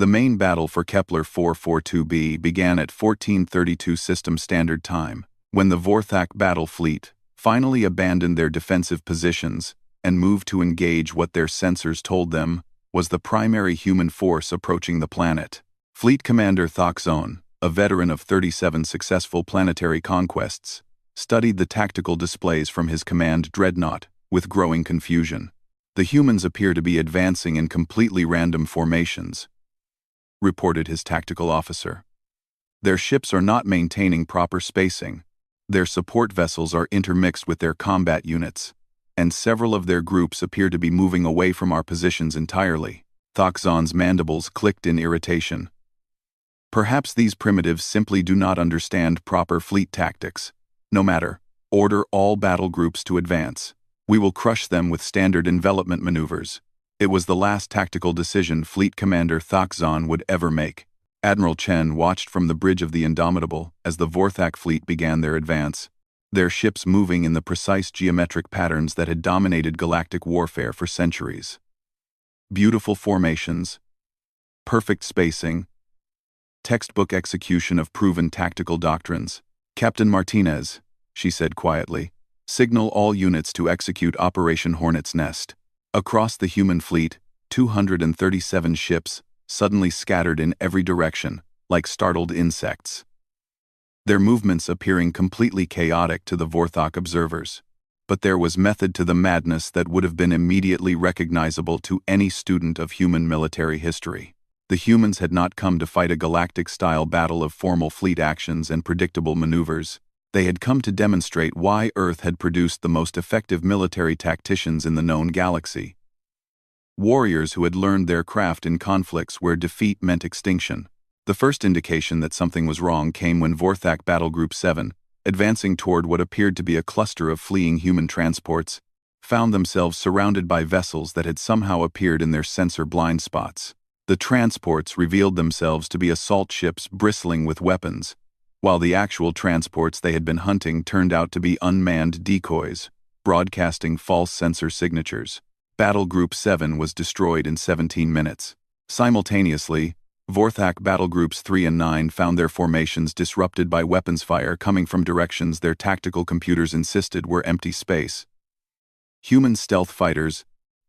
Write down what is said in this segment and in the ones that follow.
The main battle for Kepler 442b began at 1432 System Standard Time, when the Vorthak battle fleet finally abandoned their defensive positions and moved to engage what their sensors told them was the primary human force approaching the planet. Fleet Commander Thakzon, a veteran of 37 successful planetary conquests, studied the tactical displays from his command dreadnought with growing confusion. The humans appear to be advancing in completely random formations, reported his tactical officer. Their ships are not maintaining proper spacing. Their support vessels are intermixed with their combat units, and several of their groups appear to be moving away from our positions entirely. Thakzon's mandibles clicked in irritation. Perhaps these primitives simply do not understand proper fleet tactics. No matter, order all battle groups to advance. We will crush them with standard envelopment maneuvers. It was the last tactical decision Fleet Commander Thakzon would ever make. Admiral Chen watched from the bridge of the Indomitable as the Vorthak fleet began their advance, their ships moving in the precise geometric patterns that had dominated galactic warfare for centuries. Beautiful formations, perfect spacing, textbook execution of proven tactical doctrines. Captain Martinez, she said quietly, signal all units to execute Operation Hornet's Nest. Across the human fleet, 237 ships suddenly scattered in every direction, like startled insects. Their movements appearing completely chaotic to the Vorthak observers. But there was method to the madness that would have been immediately recognizable to any student of human military history. The humans had not come to fight a galactic-style battle of formal fleet actions and predictable maneuvers. They had come to demonstrate why Earth had produced the most effective military tacticians in the known galaxy. Warriors who had learned their craft in conflicts where defeat meant extinction. The first indication that something was wrong came when Vorthak Battle Group 7, advancing toward what appeared to be a cluster of fleeing human transports, found themselves surrounded by vessels that had somehow appeared in their sensor blind spots. The transports revealed themselves to be assault ships bristling with weapons, while the actual transports they had been hunting turned out to be unmanned decoys, broadcasting false sensor signatures. Battle Group 7 was destroyed in 17 minutes. Simultaneously, Vorthak Battle Groups 3 and 9 found their formations disrupted by weapons fire coming from directions their tactical computers insisted were empty space. Human stealth fighters,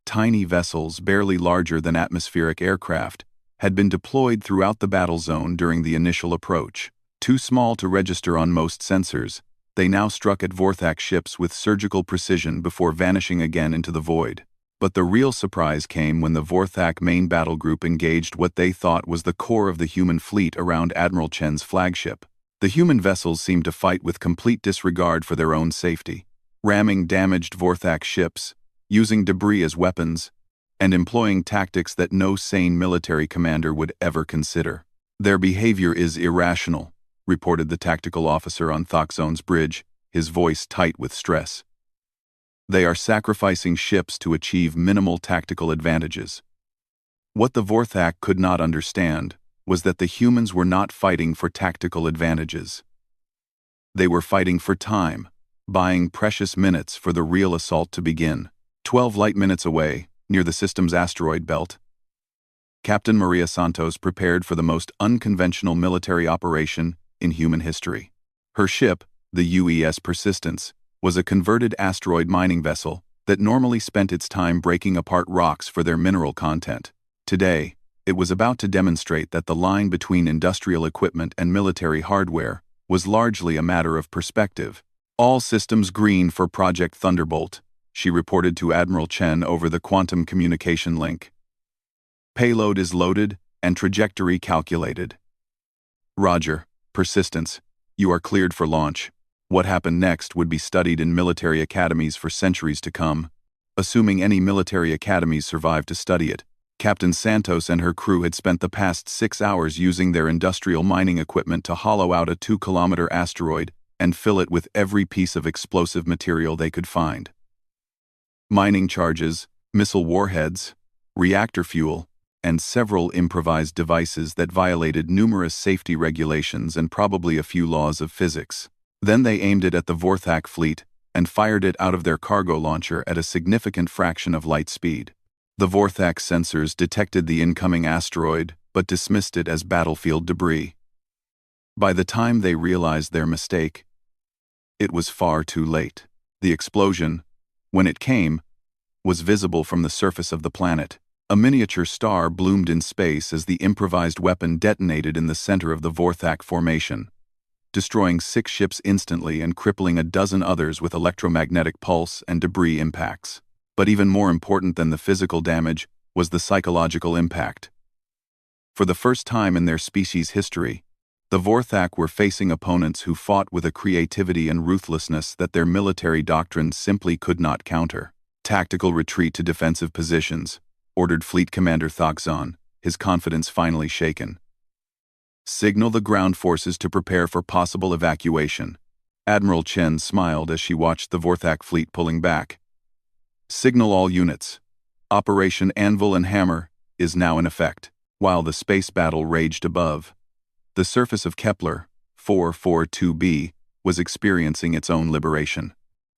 tiny vessels barely larger than atmospheric aircraft, had been deployed throughout the battle zone during the initial approach. Too small to register on most sensors, they now struck at Vorthak ships with surgical precision before vanishing again into the void. But the real surprise came when the Vorthak main battle group engaged what they thought was the core of the human fleet around Admiral Chen's flagship. The human vessels seemed to fight with complete disregard for their own safety, ramming damaged Vorthak ships, using debris as weapons, and employing tactics that no sane military commander would ever consider. Their behavior is irrational, reported the tactical officer on Thakzon's bridge, his voice tight with stress. They are sacrificing ships to achieve minimal tactical advantages. What the Vorthak could not understand was that the humans were not fighting for tactical advantages. They were fighting for time, buying precious minutes for the real assault to begin. 12 light minutes away, near the system's asteroid belt, Captain Maria Santos prepared for the most unconventional military operation in human history. Her ship, the UES Persistence, was a converted asteroid mining vessel that normally spent its time breaking apart rocks for their mineral content. Today, it was about to demonstrate that the line between industrial equipment and military hardware was largely a matter of perspective. All systems green for Project Thunderbolt, she reported to Admiral Chen over the quantum communication link. Payload is loaded and trajectory calculated. Roger, Persistence, you are cleared for launch. What happened next would be studied in military academies for centuries to come, assuming any military academies survived to study it. Captain Santos and her crew had spent the past 6 hours using their industrial mining equipment to hollow out a 2-kilometer asteroid and fill it with every piece of explosive material they could find. Mining charges, missile warheads, reactor fuel, and several improvised devices that violated numerous safety regulations and probably a few laws of physics. Then they aimed it at the Vorthak fleet and fired it out of their cargo launcher at a significant fraction of light speed. The Vorthak sensors detected the incoming asteroid, but dismissed it as battlefield debris. By the time they realized their mistake, it was far too late. The explosion, when it came, was visible from the surface of the planet. A miniature star bloomed in space as the improvised weapon detonated in the center of the Vorthak formation, destroying 6 ships instantly and crippling a dozen others with electromagnetic pulse and debris impacts. But even more important than the physical damage was the psychological impact. For the first time in their species' history, the Vorthak were facing opponents who fought with a creativity and ruthlessness that their military doctrines simply could not counter. Tactical retreat to defensive positions, ordered Fleet Commander Thakzon, his confidence finally shaken. Signal the ground forces to prepare for possible evacuation. Admiral Chen smiled as she watched the Vorthak fleet pulling back. Signal all units. Operation Anvil and Hammer is now in effect. While the space battle raged above, the surface of Kepler 442b was experiencing its own liberation.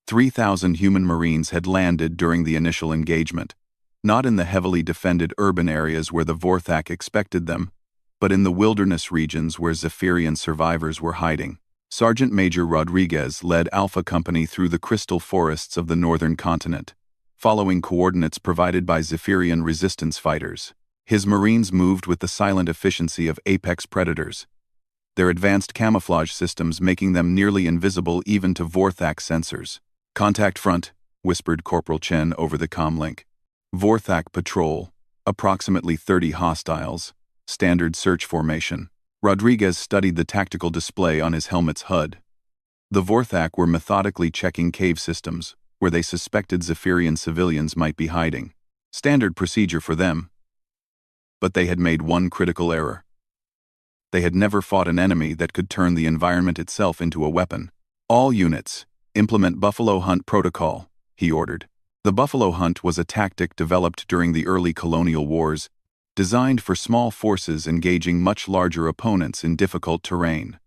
3,000 human Marines had landed during the initial engagement, not in the heavily defended urban areas where the Vorthak expected them, but in the wilderness regions where Zephyrian survivors were hiding. Sergeant Major Rodriguez led Alpha Company through the crystal forests of the northern continent, following coordinates provided by Zephyrian resistance fighters. His Marines moved with the silent efficiency of apex predators, their advanced camouflage systems making them nearly invisible even to Vorthak sensors. "Contact front," whispered Corporal Chen over the comlink. "Vorthak patrol, approximately 30 hostiles, standard search formation." Rodriguez studied the tactical display on his helmet's HUD. The Vorthak were methodically checking cave systems, where they suspected Zephyrian civilians might be hiding. Standard procedure for them. But they had made one critical error. They had never fought an enemy that could turn the environment itself into a weapon. "All units, implement Buffalo Hunt Protocol," he ordered. The Buffalo Hunt was a tactic developed during the early colonial wars, designed for small forces engaging much larger opponents in difficult terrain.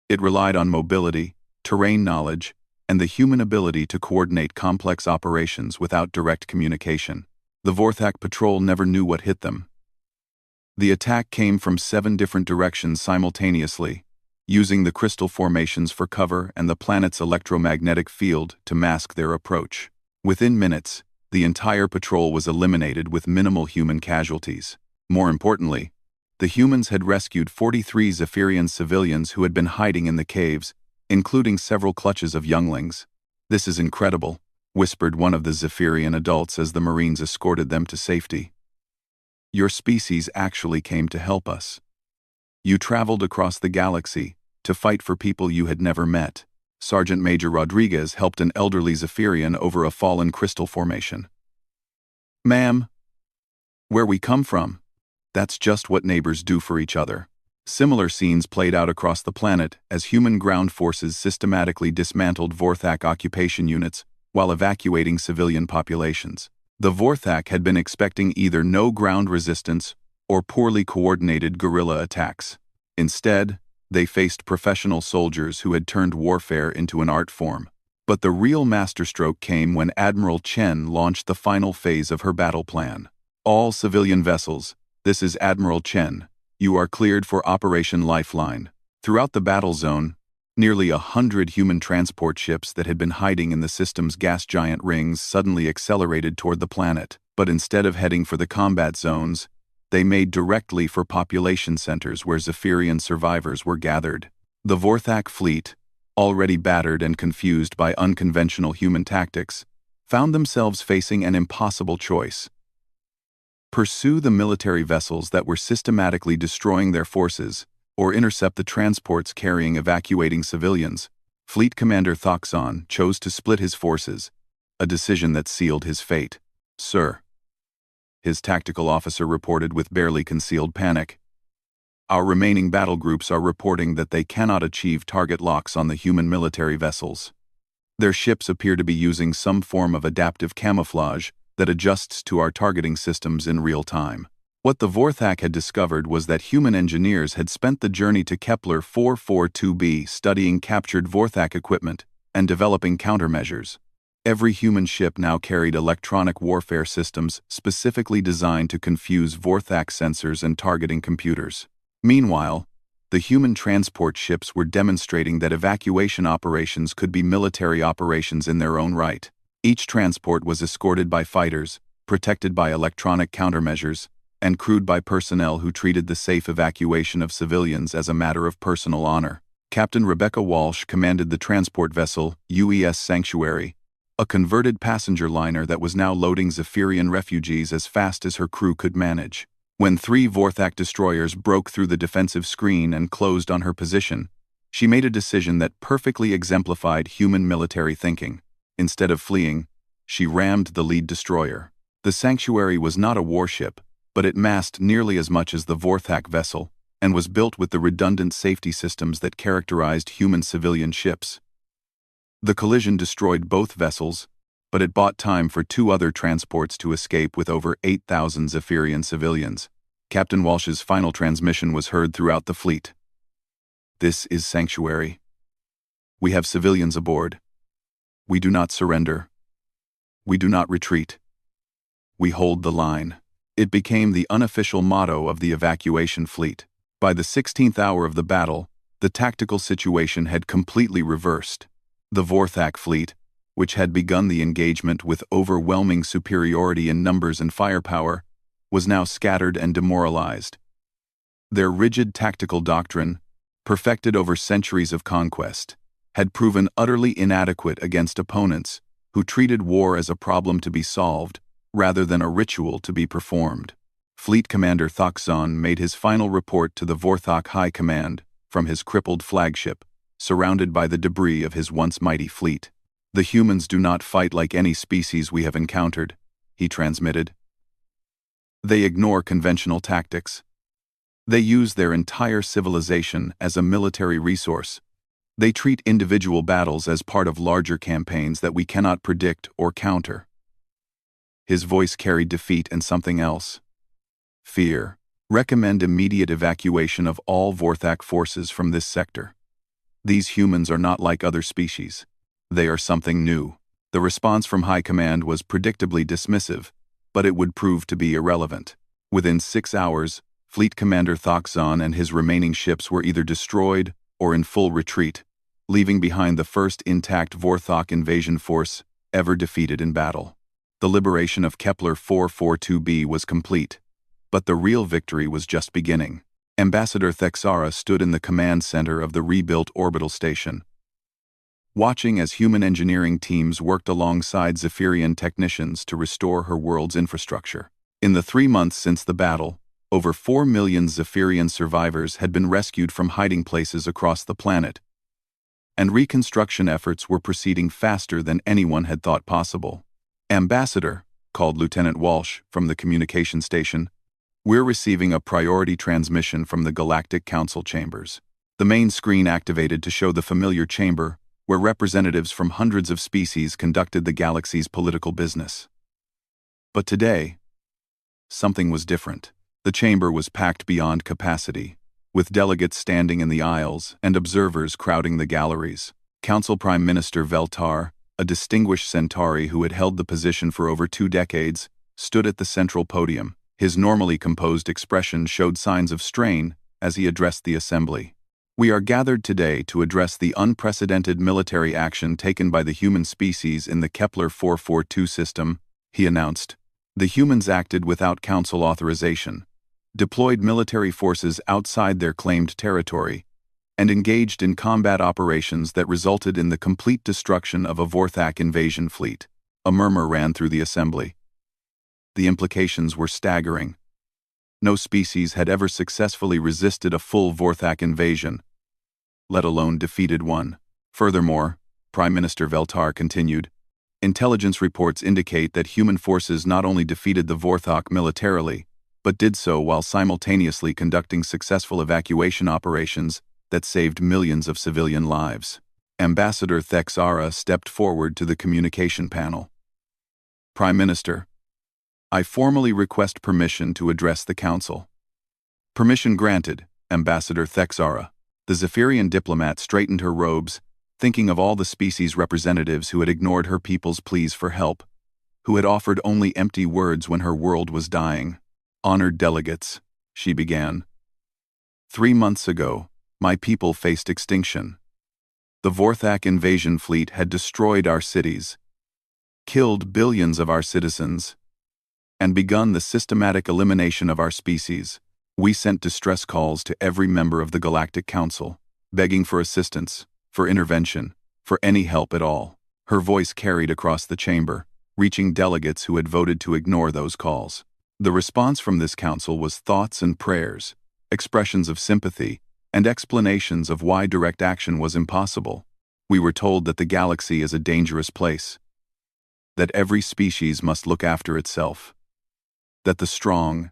It relied on mobility, terrain knowledge, and the human ability to coordinate complex operations without direct communication. The Vorthak patrol never knew what hit them. The attack came from 7 different directions simultaneously, using the crystal formations for cover and the planet's electromagnetic field to mask their approach. Within minutes, the entire patrol was eliminated with minimal human casualties. More importantly, the humans had rescued 43 Zephyrian civilians who had been hiding in the caves, including several clutches of younglings. "This is incredible," whispered one of the Zephyrian adults as the Marines escorted them to safety. "Your species actually came to help us. You traveled across the galaxy to fight for people you had never met." Sergeant Major Rodriguez helped an elderly Zephyrian over a fallen crystal formation. "Ma'am, where we come from, that's just what neighbors do for each other." Similar scenes played out across the planet as human ground forces systematically dismantled Vorthak occupation units while evacuating civilian populations. The Vorthak had been expecting either no ground resistance or poorly coordinated guerrilla attacks. Instead, they faced professional soldiers who had turned warfare into an art form. But the real masterstroke came when Admiral Chen launched the final phase of her battle plan. "All civilian vessels, this is Admiral Chen. You are cleared for Operation Lifeline." Throughout the battle zone, nearly 100 human transport ships that had been hiding in the system's gas giant rings suddenly accelerated toward the planet. But instead of heading for the combat zones, they made directly for population centers where Zephyrian survivors were gathered. The Vorthak fleet, already battered and confused by unconventional human tactics, found themselves facing an impossible choice. Pursue the military vessels that were systematically destroying their forces, or intercept the transports carrying evacuating civilians. Fleet Commander Thakzon chose to split his forces, a decision that sealed his fate. "Sir," his tactical officer reported with barely concealed panic, "our remaining battle groups are reporting that they cannot achieve target locks on the human military vessels. Their ships appear to be using some form of adaptive camouflage that adjusts to our targeting systems in real time." What the Vorthak had discovered was that human engineers had spent the journey to Kepler 442b studying captured Vorthak equipment and developing countermeasures. Every human ship now carried electronic warfare systems specifically designed to confuse Vorthak sensors and targeting computers. Meanwhile, the human transport ships were demonstrating that evacuation operations could be military operations in their own right. Each transport was escorted by fighters, protected by electronic countermeasures, and crewed by personnel who treated the safe evacuation of civilians as a matter of personal honor. Captain Rebecca Walsh commanded the transport vessel UES Sanctuary, a converted passenger liner that was now loading Zephyrian refugees as fast as her crew could manage. When 3 Vorthak destroyers broke through the defensive screen and closed on her position, she made a decision that perfectly exemplified human military thinking. Instead of fleeing, she rammed the lead destroyer. The Sanctuary was not a warship, but it massed nearly as much as the Vorthak vessel, and was built with the redundant safety systems that characterized human civilian ships. The collision destroyed both vessels, but it bought time for 2 other transports to escape with over 8,000 Zephyrian civilians. Captain Walsh's final transmission was heard throughout the fleet. "This is Sanctuary. We have civilians aboard. We do not surrender. We do not retreat. We hold the line." It became the unofficial motto of the evacuation fleet. By the 16th hour of the battle, the tactical situation had completely reversed. The Vorthak fleet, which had begun the engagement with overwhelming superiority in numbers and firepower, was now scattered and demoralized. Their rigid tactical doctrine, perfected over centuries of conquest, had proven utterly inadequate against opponents who treated war as a problem to be solved rather than a ritual to be performed. Fleet Commander Thakzon made his final report to the Vorthak High Command from his crippled flagship, surrounded by the debris of his once mighty fleet. "The humans do not fight like any species we have encountered," he transmitted. "They ignore conventional tactics. They use their entire civilization as a military resource. They treat individual battles as part of larger campaigns that we cannot predict or counter." His voice carried defeat and something else. "Fear. Recommend immediate evacuation of all Vorthak forces from this sector. These humans are not like other species. They are something new." The response from High Command was predictably dismissive, but it would prove to be irrelevant. Within 6 hours, Fleet Commander Thakzon and his remaining ships were either destroyed or in full retreat, leaving behind the first intact Vorthak invasion force ever defeated in battle. The liberation of Kepler 442b was complete, but the real victory was just beginning. Ambassador Thexara stood in the command center of the rebuilt orbital station, watching as human engineering teams worked alongside Zephyrian technicians to restore her world's infrastructure. In the 3 months since the battle, over 4 million Zephyrian survivors had been rescued from hiding places across the planet, and reconstruction efforts were proceeding faster than anyone had thought possible. "Ambassador," called Lieutenant Walsh from the communication station, "we're receiving a priority transmission from the Galactic Council chambers." The main screen activated to show the familiar chamber where representatives from hundreds of species conducted the galaxy's political business. But today, something was different. The chamber was packed beyond capacity, with delegates standing in the aisles and observers crowding the galleries. Council Prime Minister Veltar, a distinguished Centauri who had held the position for over 2 decades, stood at the central podium. His normally composed expression showed signs of strain as he addressed the assembly. "We are gathered today to address the unprecedented military action taken by the human species in the Kepler 442 system," he announced. "The humans acted without council authorization, deployed military forces outside their claimed territory, and engaged in combat operations that resulted in the complete destruction of a Vorthak invasion fleet." A murmur ran through the assembly. The implications were staggering. No species had ever successfully resisted a full Vorthak invasion, let alone defeated one. Furthermore, Prime Minister Veltar continued, "Intelligence reports indicate that human forces not only defeated the Vorthak militarily, but did so while simultaneously conducting successful evacuation operations that saved millions of civilian lives." Ambassador Thexara stepped forward to the communication panel. "Prime Minister, I formally request permission to address the Council." "Permission granted, Ambassador Thexara." The Zephyrian diplomat straightened her robes thinking of all the species representatives who had ignored her people's pleas for help, who had offered only empty words when her world was dying. "Honored delegates," she began. "3 months ago, my people faced extinction. The Vorthak invasion fleet had destroyed our cities, killed billions of our citizens, and begun the systematic elimination of our species. We sent distress calls to every member of the Galactic Council, begging for assistance, for intervention, for any help at all." Her voice carried across the chamber, reaching delegates who had voted to ignore those calls. The response from this council was thoughts and prayers, expressions of sympathy, and explanations of why direct action was impossible. We were told that the galaxy is a dangerous place, that every species must look after itself, that the strong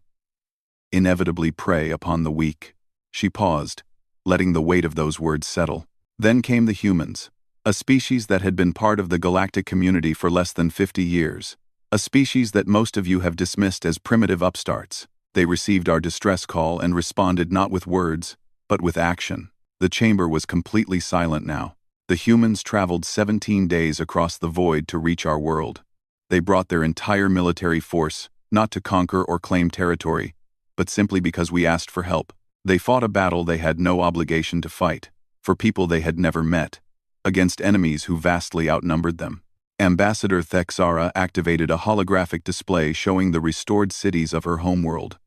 inevitably prey upon the weak. She paused, letting the weight of those words settle. Then came the humans, a species that had been part of the galactic community for less than 50 years, a species that most of you have dismissed as primitive upstarts. They received our distress call and responded not with words, but with action. The chamber was completely silent now. The humans traveled 17 days across the void to reach our world. They brought their entire military force, not to conquer or claim territory, but simply because we asked for help. They fought a battle they had no obligation to fight, for people they had never met, against enemies who vastly outnumbered them. Ambassador Thexara activated a holographic display showing the restored cities of her homeworld,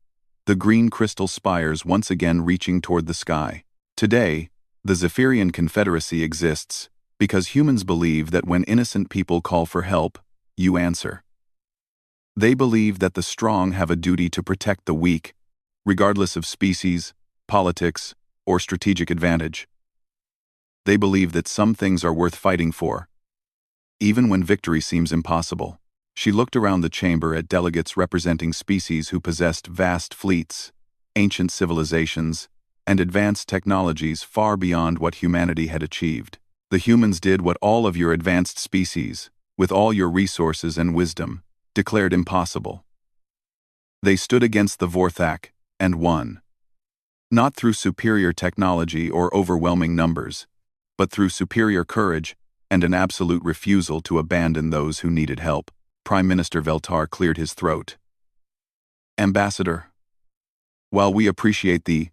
the green crystal spires once again reaching toward the sky. Today, the Zephyrian Confederacy exists because humans believe that when innocent people call for help, you answer. They believe that the strong have a duty to protect the weak, regardless of species, politics, or strategic advantage. They believe that some things are worth fighting for, even when victory seems impossible. She looked around the chamber at delegates representing species who possessed vast fleets, ancient civilizations, and advanced technologies far beyond what humanity had achieved. The humans did what all of your advanced species, with all your resources and wisdom, declared impossible. They stood against the Vorthak and won. Not through superior technology or overwhelming numbers, but through superior courage and an absolute refusal to abandon those who needed help. Prime Minister Veltar cleared his throat. "Ambassador, while we appreciate the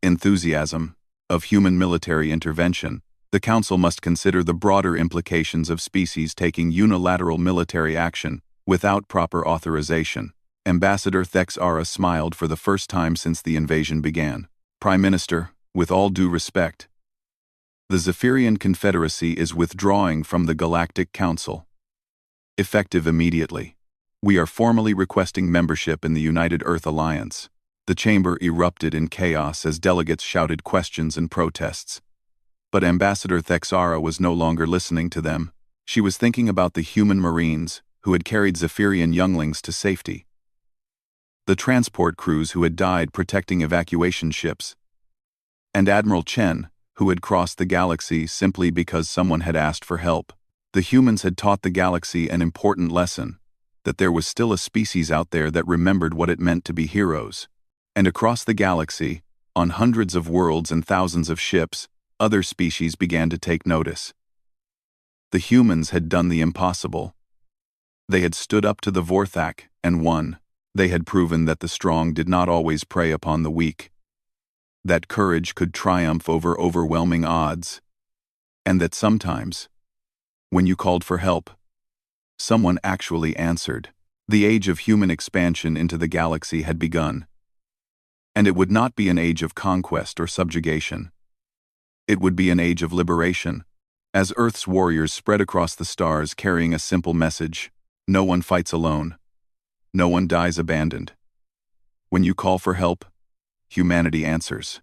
enthusiasm of human military intervention, the Council must consider the broader implications of species taking unilateral military action without proper authorization." Ambassador Thexara smiled for the first time since the invasion began. "Prime Minister, with all due respect, the Zephyrian Confederacy is withdrawing from the Galactic Council. Effective immediately. We are formally requesting membership in the United Earth Alliance." The chamber erupted in chaos as delegates shouted questions and protests. But Ambassador Thexara was no longer listening to them. She was thinking about the human Marines who had carried Zephyrian younglings to safety, the transport crews who had died protecting evacuation ships, and Admiral Chen, who had crossed the galaxy simply because someone had asked for help. The humans had taught the galaxy an important lesson, that there was still a species out there that remembered what it meant to be heroes. And across the galaxy, on hundreds of worlds and thousands of ships, other species began to take notice. The humans had done the impossible. They had stood up to the Vorthak and won. They had proven that the strong did not always prey upon the weak, that courage could triumph over overwhelming odds, and that sometimes, when you called for help, someone actually answered. The age of human expansion into the galaxy had begun, and it would not be an age of conquest or subjugation. It would be an age of liberation, as Earth's warriors spread across the stars carrying a simple message: no one fights alone. No one dies abandoned. When you call for help, humanity answers.